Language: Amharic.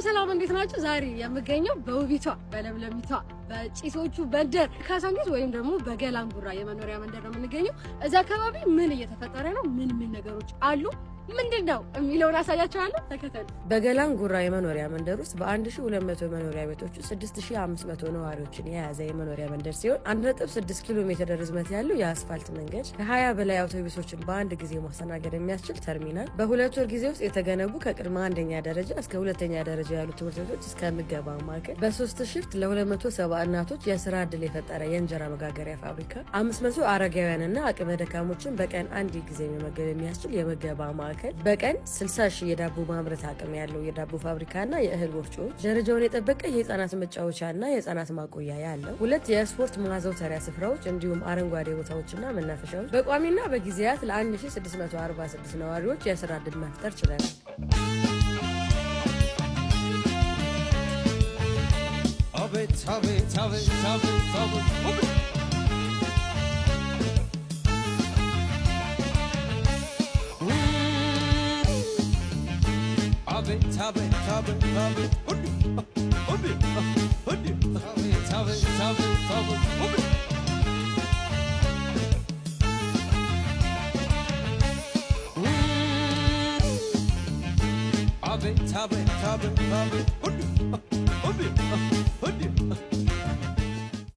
ሰላም እንዴት ናችሁ? ዛሬ የምገኘው በውቢቷ በለምለሚቷ በጭሶቹ መንደር ካሳንቺስ ወይም ደግሞ በገላንጉራ የመኖሪያ መንደር ነው የምንገኘው። እዛ አካባቢ ምን እየተፈጠረ ነው፣ ምን ነገሮች አሉ፣ ምንድነው የሚለውን አሳያችኋለሁ። ተከተሉ። በገላንጉራ የመኖሪያ መንደር ውስጥ በ1200 መኖሪያ ቤቶች ውስጥ 6500 ነዋሪዎችን የያዘ የመኖሪያ መንደር ሲሆን 1.6 ኪሎ ሜትር ርዝመት ያለው የአስፋልት መንገድ፣ ከ20 በላይ አውቶቡሶችን በአንድ ጊዜ ማስተናገድ የሚያስችል ተርሚናል፣ በሁለት ወር ጊዜ ውስጥ የተገነቡ ከቅድመ አንደኛ ደረጃ እስከ ሁለተኛ ደረጃ ያሉ ትምህርት ቤቶች እስከ ምገባ ማዕከል፣ በ3 ሽፍት ለ270 እናቶች የስራ ዕድል የፈጠረ የእንጀራ መጋገሪያ ፋብሪካ፣ 500 አረጋውያንና አቅመ ደካሞችን በቀን አንድ ጊዜ መመገብ የሚያስችል የምገባ ማዕከል፣ በቀን 60,000 የዳቦ ማምረት አቅም ያለው የዳቦ ፋብሪካና የእህል ወፍጮዎች፣ ደረጃውን የጠበቀ የህፃናት መጫወቻና የህፃናት ማቆያ ያለው 2 የስፖርት ማዘውተሪያ ስፍራዎች እንዲሁም አረንጓዴ ቦታዎችና መናፈሻዎች በቋሚና በጊዜያት ለ1646 ነዋሪዎች የስራ ዕድል መፍጠር ችለናል። አቤት አቤት አቤት አቤት አቤት Tabe, tabe, tabe, hudi, hudi, hudi, tabe, tabe, tabe, tabe, hudi. Tabe, tabe, tabe, tabe, hudi, hudi, hudi.